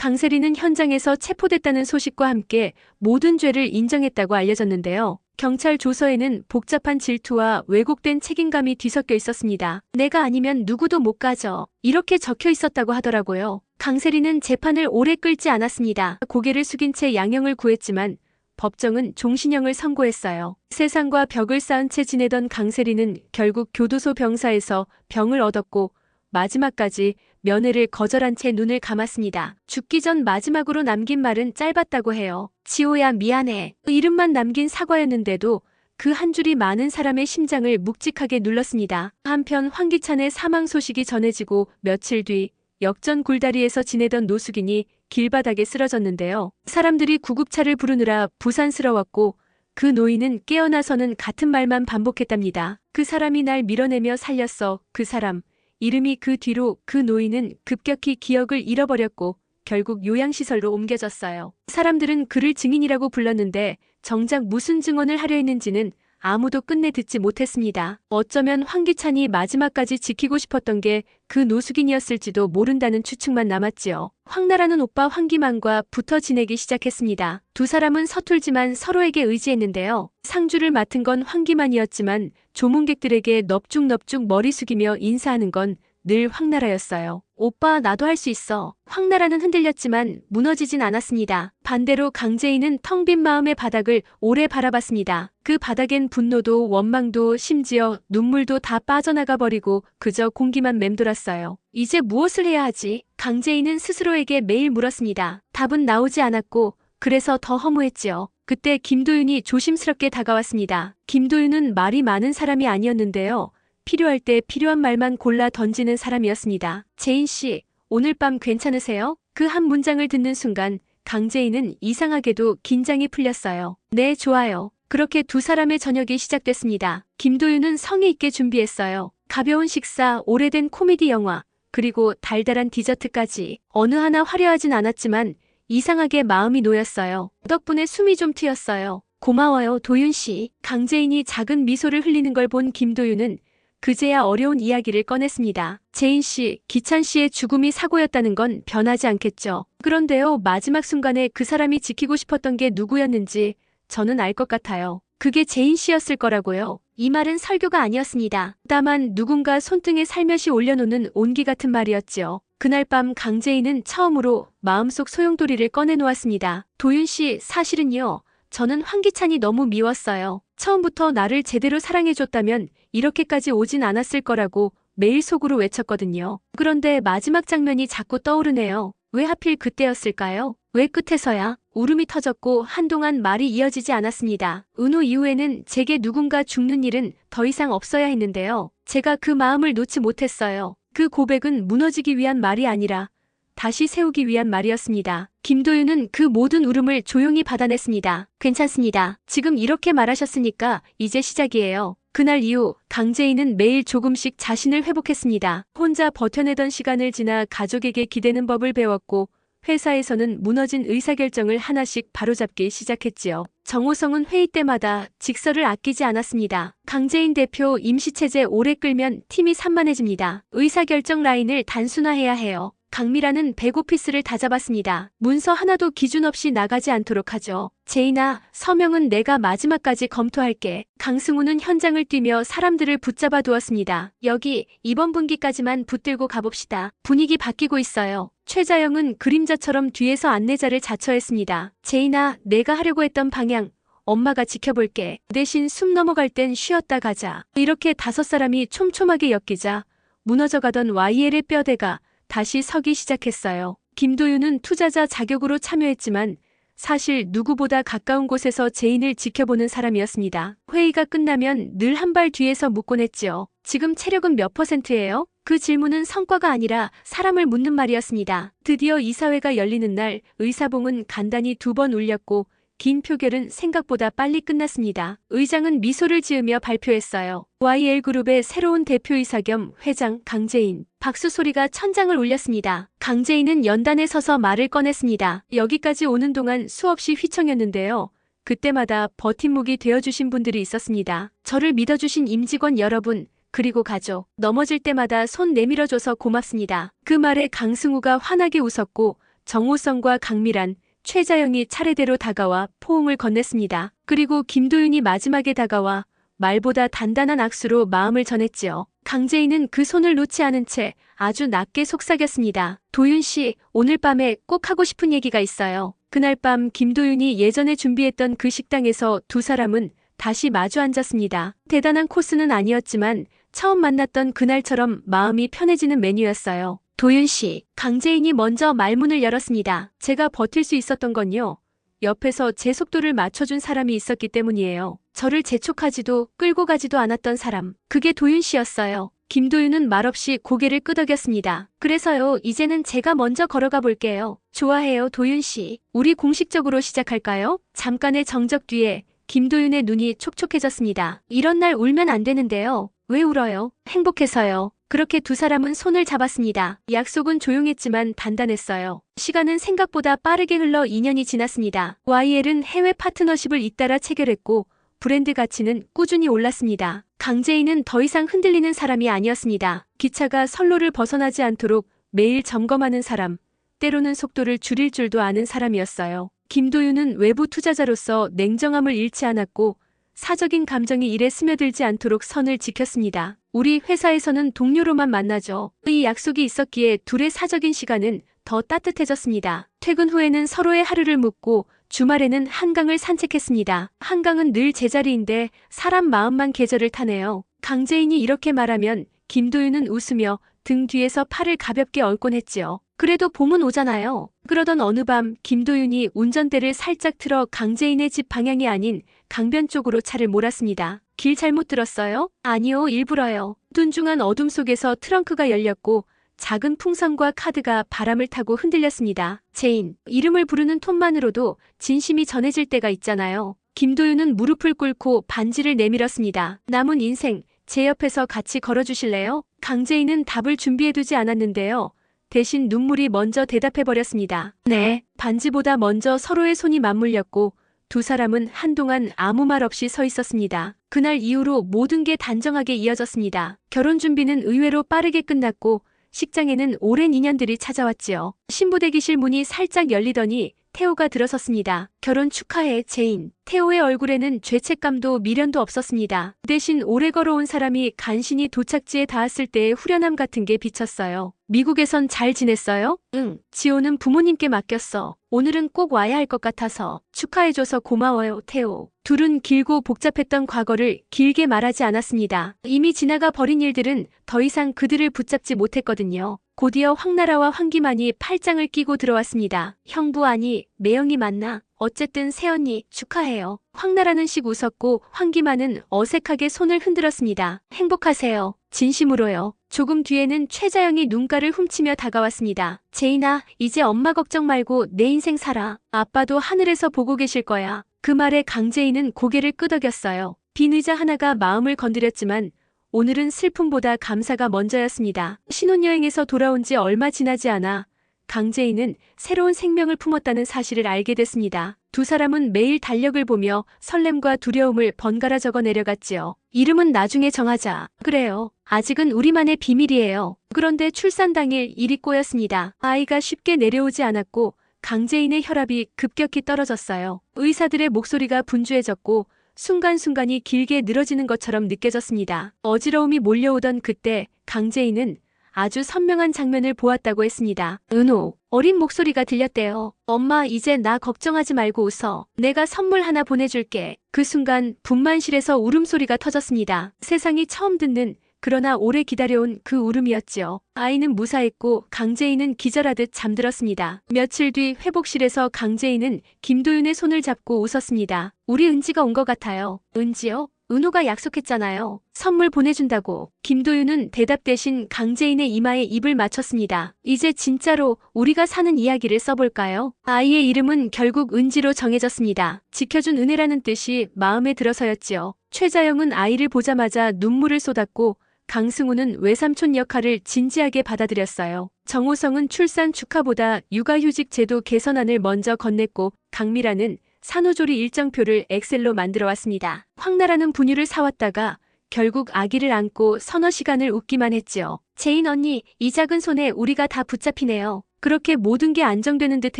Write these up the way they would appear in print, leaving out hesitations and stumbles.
강세리는 현장에서 체포됐다는 소식과 함께 모든 죄를 인정했다고 알려졌는데요. 경찰 조서에는 복잡한 질투와 왜곡된 책임감이 뒤섞여 있었습니다. 내가 아니면 누구도 못 가져. 이렇게 적혀 있었다고 하더라고요. 강세리는 재판을 오래 끌지 않았습니다. 고개를 숙인 채 양형을 구했지만 법정은 종신형을 선고했어요. 세상과 벽을 쌓은 채 지내던 강세리는 결국 교도소 병사에서 병을 얻었고 마지막까지 면회를 거절한 채 눈을 감았습니다. 죽기 전 마지막으로 남긴 말은 짧았다고 해요. 지호야 미안해. 이름만 남긴 사과였는데도 그 한 줄이 많은 사람의 심장을 묵직하게 눌렀습니다. 한편 황기찬의 사망 소식이 전해지고 며칠 뒤 역전 골다리에서 지내던 노숙인이 길바닥에 쓰러졌는데요. 사람들이 구급차를 부르느라 부산스러웠고 그 노인은 깨어나서는 같은 말만 반복했답니다. 그 사람이 날 밀어내며 살렸어. 그 사람. 이름이 그 뒤로 그 노인은 급격히 기억을 잃어버렸고 결국 요양시설로 옮겨졌어요. 사람들은 그를 증인이라고 불렀는데 정작 무슨 증언을 하려 했는지는 아무도 끝내 듣지 못했습니다. 어쩌면 황기찬이 마지막까지 지키고 싶었던 게 그 노숙인이었을지도 모른다는 추측만 남았지요. 황나라는 오빠 황기만과 붙어 지내기 시작했습니다. 두 사람은 서툴지만 서로에게 의지했는데요. 상주를 맡은 건 황기만이었지만 조문객들에게 넙죽넙죽 머리 숙이며 인사하는 건 늘 황나라였어요. 오빠 나도 할 수 있어. 황나라는 흔들렸지만 무너지진 않았습니다. 반대로 강재인은 텅 빈 마음의 바닥을 오래 바라봤습니다. 그 바닥엔 분노도 원망도 심지어 눈물도 다 빠져나가 버리고 그저 공기만 맴돌았어요. 이제 무엇을 해야 하지? 강재인은 스스로에게 매일 물었습니다. 답은 나오지 않았고 그래서 더 허무했지요. 그때 김도윤이 조심스럽게 다가왔습니다. 김도윤은 말이 많은 사람이 아니었는데요. 필요할 때 필요한 말만 골라 던지는 사람이었습니다. 재인 씨, 오늘 밤 괜찮으세요? 그 한 문장을 듣는 순간 강재인은 이상하게도 긴장이 풀렸어요. 네, 좋아요. 그렇게 두 사람의 저녁이 시작됐습니다. 김도윤은 성의 있게 준비했어요. 가벼운 식사, 오래된 코미디 영화, 그리고 달달한 디저트까지. 어느 하나 화려하진 않았지만 이상하게 마음이 놓였어요. 덕분에 숨이 좀 트였어요. 고마워요, 도윤 씨. 강재인이 작은 미소를 흘리는 걸 본 김도윤은 그제야 어려운 이야기를 꺼냈습니다. 재인 씨, 기찬 씨의 죽음이 사고였다는 건 변하지 않겠죠. 그런데요, 마지막 순간에 그 사람이 지키고 싶었던 게 누구였는지 저는 알 것 같아요. 그게 재인 씨였을 거라고요. 이 말은 설교가 아니었습니다. 다만 누군가 손등에 살며시 올려놓는 온기 같은 말이었지요. 그날 밤 강재인은 처음으로 마음속 소용돌이를 꺼내놓았습니다. 도윤 씨, 사실은요. 저는 황기찬이 너무 미웠어요. 처음부터 나를 제대로 사랑해줬다면 이렇게까지 오진 않았을 거라고 매일 속으로 외쳤거든요. 그런데 마지막 장면이 자꾸 떠오르네요. 왜 하필 그때였을까요? 왜 끝에서야? 울음이 터졌고 한동안 말이 이어지지 않았습니다. 은우 이후에는 제게 누군가 죽는 일은 더 이상 없어야 했는데요. 제가 그 마음을 놓지 못했어요. 그 고백은 무너지기 위한 말이 아니라 다시 세우기 위한 말이었습니다. 김도윤은 그 모든 울음을 조용히 받아냈습니다. 괜찮습니다. 지금 이렇게 말하셨으니까 이제 시작이에요. 그날 이후 강재인은 매일 조금씩 자신을 회복했습니다. 혼자 버텨내던 시간을 지나 가족에게 기대는 법을 배웠고 회사에서는 무너진 의사결정을 하나씩 바로잡기 시작했지요. 정호성은 회의 때마다 직설을 아끼지 않았습니다. 강재인 대표 임시체제 오래 끌면 팀이 산만해집니다. 의사결정 라인을 단순화해야 해요. 강미라는 백오피스를 다잡았습니다. 문서 하나도 기준 없이 나가지 않도록 하죠. 제인아, 서명은 내가 마지막까지 검토할게. 강승우는 현장을 뛰며 사람들을 붙잡아 두었습니다. 여기 이번 분기까지만 붙들고 가봅시다. 분위기 바뀌고 있어요. 최자영은 그림자처럼 뒤에서 안내자를 자처했습니다. 제인아, 내가 하려고 했던 방향 엄마가 지켜볼게. 대신 숨 넘어갈 땐 쉬었다 가자. 이렇게 다섯 사람이 촘촘하게 엮이자 무너져가던 YL의 뼈대가 다시 서기 시작했어요. 김도윤은 투자자 자격으로 참여했지만 사실 누구보다 가까운 곳에서 재인을 지켜보는 사람이었습니다. 회의가 끝나면 늘 한 발 뒤에서 묻곤 했지요. 지금 체력은 몇 %예요? 그 질문은 성과가 아니라 사람을 묻는 말이었습니다. 드디어 이사회가 열리는 날 의사봉은 간단히 2번 울렸고 긴 표결은 생각보다 빨리 끝났습니다. 의장은 미소를 지으며 발표했어요. YL그룹의 새로운 대표이사 겸 회장 강재인. 박수 소리가 천장을 울렸습니다. 강재인은 연단에 서서 말을 꺼냈습니다. 여기까지 오는 동안 수없이 휘청였는데요. 그때마다 버팀목이 되어주신 분들이 있었습니다. 저를 믿어주신 임직원 여러분, 그리고 가족. 넘어질 때마다 손 내밀어줘서 고맙습니다. 그 말에 강승우가 환하게 웃었고 정호성과 강미란, 최자영이 차례대로 다가와 포옹을 건넸습니다. 그리고 김도윤이 마지막에 다가와 말보다 단단한 악수로 마음을 전했지요. 강재인은 그 손을 놓지 않은 채 아주 낮게 속삭였습니다. 도윤 씨, 오늘 밤에 꼭 하고 싶은 얘기가 있어요. 그날 밤 김도윤이 예전에 준비했던 그 식당에서 두 사람은 다시 마주 앉았습니다. 대단한 코스는 아니었지만 처음 만났던 그날처럼 마음이 편해지는 메뉴였어요. 도윤 씨, 강재인이 먼저 말문을 열었습니다. 제가 버틸 수 있었던 건요. 옆에서 제 속도를 맞춰준 사람이 있었기 때문이에요. 저를 재촉하지도 끌고 가지도 않았던 사람. 그게 도윤 씨였어요. 김도윤은 말없이 고개를 끄덕였습니다. 그래서요, 이제는 제가 먼저 걸어가 볼게요. 좋아해요, 도윤 씨. 우리 공식적으로 시작할까요? 잠깐의 정적 뒤에 김도윤의 눈이 촉촉해졌습니다. 이런 날 울면 안 되는데요. 왜 울어요? 행복해서요. 그렇게 두 사람은 손을 잡았습니다. 약속은 조용했지만 단단했어요. 시간은 생각보다 빠르게 흘러 2년이 지났습니다. YL은 해외 파트너십을 잇따라 체결했고 브랜드 가치는 꾸준히 올랐습니다. 강재인은 더 이상 흔들리는 사람이 아니었습니다. 기차가 선로를 벗어나지 않도록 매일 점검하는 사람, 때로는 속도를 줄일 줄도 아는 사람이었어요. 김도윤은 외부 투자자로서 냉정함을 잃지 않았고 사적인 감정이 일에 스며들지 않도록 선을 지켰습니다. 우리 회사에서는 동료로만 만나죠. 이 약속이 있었기에 둘의 사적인 시간은 더 따뜻해졌습니다. 퇴근 후에는 서로의 하루를 묻고 주말에는 한강을 산책했습니다. 한강은 늘 제자리인데 사람 마음만 계절을 타네요. 강재인이 이렇게 말하면 김도윤은 웃으며 등 뒤에서 팔을 가볍게 얹곤 했지요. 그래도 봄은 오잖아요. 그러던 어느 밤 김도윤이 운전대를 살짝 틀어 강재인의 집 방향이 아닌 강변 쪽으로 차를 몰았습니다. 길 잘못 들었어요? 아니요, 일부러요. 둔중한 어둠 속에서 트렁크가 열렸고 작은 풍선과 카드가 바람을 타고 흔들렸습니다. 제인, 이름을 부르는 톤만으로도 진심이 전해질 때가 있잖아요. 김도윤은 무릎을 꿇고 반지를 내밀었습니다. 남은 인생 제 옆에서 같이 걸어주실래요? 강재인은 답을 준비해두지 않았는데요. 대신 눈물이 먼저 대답해버렸습니다. 네. 반지보다 먼저 서로의 손이 맞물렸고 두 사람은 한동안 아무 말 없이 서 있었습니다. 그날 이후로 모든 게 단정하게 이어졌습니다. 결혼 준비는 의외로 빠르게 끝났고 식장에는 오랜 인연들이 찾아왔지요. 신부 대기실 문이 살짝 열리더니 태호가 들어섰습니다. 결혼 축하해, 제인. 태호의 얼굴에는 죄책감도 미련도 없었습니다. 대신 오래 걸어온 사람이 간신히 도착지에 닿았을 때의 후련함 같은 게 비쳤어요. 미국에선 잘 지냈어요? 응. 지호는 부모님께 맡겼어. 오늘은 꼭 와야 할 것 같아서. 축하해줘서 고마워요, 태호. 둘은 길고 복잡했던 과거를 길게 말하지 않았습니다. 이미 지나가 버린 일들은 더 이상 그들을 붙잡지 못했거든요. 곧이어 황나라와 황기만이 팔짱을 끼고 들어왔습니다. 형부 아니, 매형이 맞나? 어쨌든 새언니 축하해요. 황나라는 씩 웃었고 황기만은 어색하게 손을 흔들었습니다. 행복하세요. 진심으로요. 조금 뒤에는 최자영이 눈가를 훔치며 다가왔습니다. 제인아, 이제 엄마 걱정 말고 내 인생 살아. 아빠도 하늘에서 보고 계실 거야. 그 말에 강재인은 고개를 끄덕였어요. 빈 의자 하나가 마음을 건드렸지만 오늘은 슬픔보다 감사가 먼저였습니다. 신혼여행에서 돌아온 지 얼마 지나지 않아 강재인은 새로운 생명을 품었다는 사실을 알게 됐습니다. 두 사람은 매일 달력을 보며 설렘과 두려움을 번갈아 적어 내려갔지요. 이름은 나중에 정하자. 그래요. 아직은 우리만의 비밀이에요. 그런데 출산 당일 일이 꼬였습니다. 아이가 쉽게 내려오지 않았고 강재인의 혈압이 급격히 떨어졌어요. 의사들의 목소리가 분주해졌고 순간순간이 길게 늘어지는 것처럼 느껴졌습니다. 어지러움이 몰려오던 그때 강재인은 아주 선명한 장면을 보았다고 했습니다. 은호, 어린 목소리가 들렸대요. 엄마, 이제 나 걱정하지 말고 웃어. 내가 선물 하나 보내줄게. 그 순간 분만실에서 울음소리가 터졌습니다. 세상이 처음 듣는 그러나 오래 기다려온 그 울음이었지요. 아이는 무사했고 강재인은 기절하듯 잠들었습니다. 며칠 뒤 회복실에서 강재인은 김도윤의 손을 잡고 웃었습니다. 우리 은지가 온 것 같아요. 은지요? 은호가 약속했잖아요. 선물 보내준다고. 김도윤은 대답 대신 강재인의 이마에 입을 맞췄습니다. 이제 진짜로 우리가 사는 이야기를 써볼까요? 아이의 이름은 결국 은지로 정해졌습니다. 지켜준 은혜라는 뜻이 마음에 들어서였지요. 최자영은 아이를 보자마자 눈물을 쏟았고 강승우는 외삼촌 역할을 진지하게 받아들였어요. 정호성은 출산 축하보다 육아휴직 제도 개선안을 먼저 건넸고 강미라는 산후조리 일정표를 엑셀로 만들어 왔습니다. 황나라는 분유를 사왔다가 결국 아기를 안고 서너 시간을 웃기만 했지요. 제인 언니, 이 작은 손에 우리가 다 붙잡히네요. 그렇게 모든 게 안정되는 듯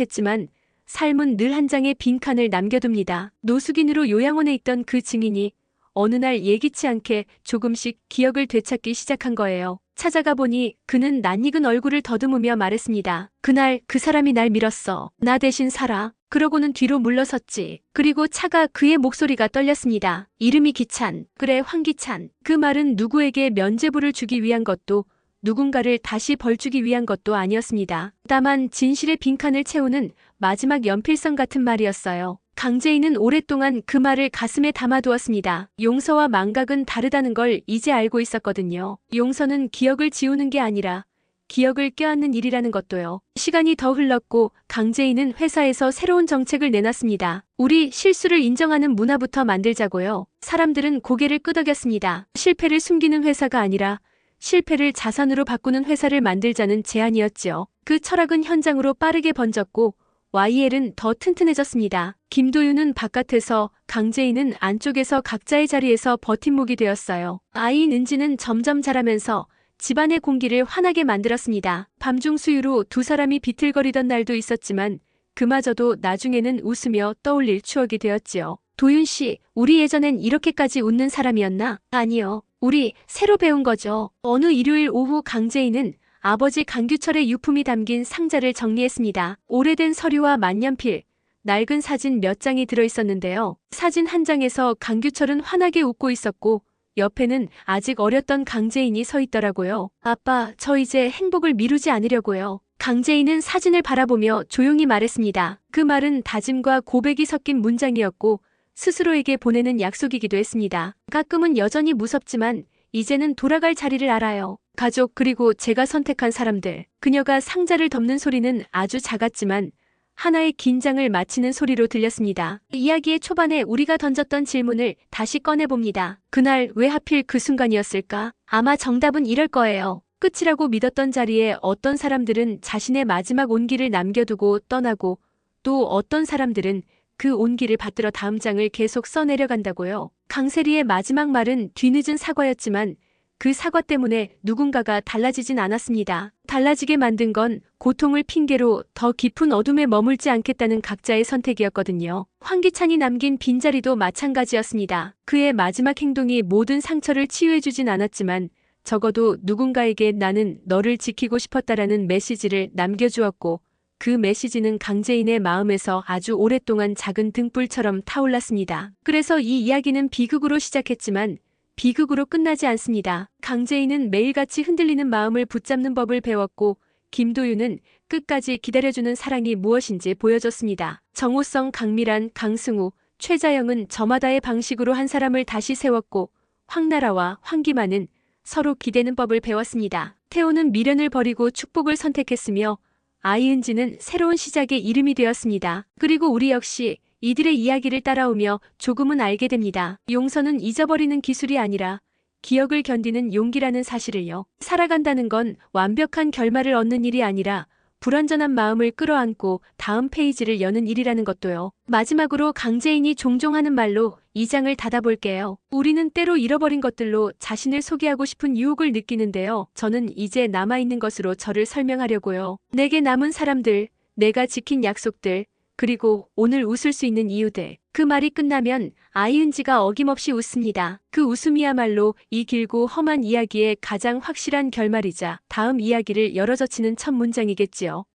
했지만 삶은 늘 한 장의 빈칸을 남겨둡니다. 노숙인으로 요양원에 있던 그 증인이 어느 날 예기치 않게 조금씩 기억을 되찾기 시작한 거예요. 찾아가 보니 그는 낯익은 얼굴을 더듬으며 말했습니다. 그날 그 사람이 날 밀었어. 나 대신 살아. 그러고는 뒤로 물러섰지. 그리고 차가 그의 목소리가 떨렸습니다. 이름이 기찬. 그래, 황기찬. 그 말은 누구에게 면죄부를 주기 위한 것도 누군가를 다시 벌주기 위한 것도 아니었습니다. 다만 진실의 빈칸을 채우는 마지막 연필선 같은 말이었어요. 강재인은 오랫동안 그 말을 가슴에 담아두었습니다. 용서와 망각은 다르다는 걸 이제 알고 있었거든요. 용서는 기억을 지우는 게 아니라 기억을 껴안는 일이라는 것도요. 시간이 더 흘렀고 강재인은 회사에서 새로운 정책을 내놨습니다. 우리 실수를 인정하는 문화부터 만들자고요. 사람들은 고개를 끄덕였습니다. 실패를 숨기는 회사가 아니라 실패를 자산으로 바꾸는 회사를 만들자는 제안이었지요. 그 철학은 현장으로 빠르게 번졌고 YL은 더 튼튼해졌습니다. 김도윤은 바깥에서, 강재인은 안쪽에서 각자의 자리에서 버팀목이 되었어요. 아이인 은지는 점점 자라면서 집안의 공기를 환하게 만들었습니다. 밤중 수유로 두 사람이 비틀거리던 날도 있었지만 그마저도 나중에는 웃으며 떠올릴 추억이 되었지요. 도윤 씨, 우리 예전엔 이렇게까지 웃는 사람이었나? 아니요. 우리 새로 배운 거죠. 어느 일요일 오후 강재인은 아버지 강규철의 유품이 담긴 상자를 정리했습니다. 오래된 서류와 만년필, 낡은 사진 몇 장이 들어있었는데요. 사진 한 장에서 강규철은 환하게 웃고 있었고 옆에는 아직 어렸던 강재인이 서 있더라고요. 아빠, 저 이제 행복을 미루지 않으려고요. 강재인은 사진을 바라보며 조용히 말했습니다. 그 말은 다짐과 고백이 섞인 문장이었고 스스로에게 보내는 약속이기도 했습니다. 가끔은 여전히 무섭지만 이제는 돌아갈 자리를 알아요. 가족 그리고 제가 선택한 사람들. 그녀가 상자를 덮는 소리는 아주 작았지만 하나의 긴장을 마치는 소리로 들렸습니다. 이야기의 초반에 우리가 던졌던 질문을 다시 꺼내봅니다. 그날 왜 하필 그 순간이었을까? 아마 정답은 이럴 거예요. 끝이라고 믿었던 자리에 어떤 사람들은 자신의 마지막 온기를 남겨두고 떠나고 또 어떤 사람들은 그 온기를 받들어 다음 장을 계속 써내려간다고요. 강세리의 마지막 말은 뒤늦은 사과였지만 그 사과 때문에 누군가가 달라지진 않았습니다. 달라지게 만든 건 고통을 핑계로 더 깊은 어둠에 머물지 않겠다는 각자의 선택이었거든요. 황기찬이 남긴 빈자리도 마찬가지였습니다. 그의 마지막 행동이 모든 상처를 치유해주진 않았지만 적어도 누군가에게 나는 너를 지키고 싶었다라는 메시지를 남겨주었고 그 메시지는 강재인의 마음에서 아주 오랫동안 작은 등불처럼 타올랐습니다. 그래서 이 이야기는 비극으로 시작했지만 비극으로 끝나지 않습니다. 강재인은 매일같이 흔들리는 마음을 붙잡는 법을 배웠고 김도윤은 끝까지 기다려주는 사랑이 무엇인지 보여줬습니다. 정호성, 강미란, 강승우, 최자영은 저마다의 방식으로 한 사람을 다시 세웠고 황나라와 황기만은 서로 기대는 법을 배웠습니다. 태호는 미련을 버리고 축복을 선택했으며 아이은지는 새로운 시작의 이름이 되었습니다. 그리고 우리 역시 이들의 이야기를 따라오며 조금은 알게 됩니다. 용서는 잊어버리는 기술이 아니라 기억을 견디는 용기라는 사실을요. 살아간다는 건 완벽한 결말을 얻는 일이 아니라 불완전한 마음을 끌어안고 다음 페이지를 여는 일이라는 것도요. 마지막으로 강재인이 종종 하는 말로 이 장을 닫아볼게요. 우리는 때로 잃어버린 것들로 자신을 소개하고 싶은 유혹을 느끼는데요. 저는 이제 남아있는 것으로 저를 설명하려고요. 내게 남은 사람들, 내가 지킨 약속들, 그리고 오늘 웃을 수 있는 이유들. 그 말이 끝나면 아이은지가 어김없이 웃습니다. 그 웃음이야말로 이 길고 험한 이야기의 가장 확실한 결말이자 다음 이야기를 열어젖히는 첫 문장이겠지요.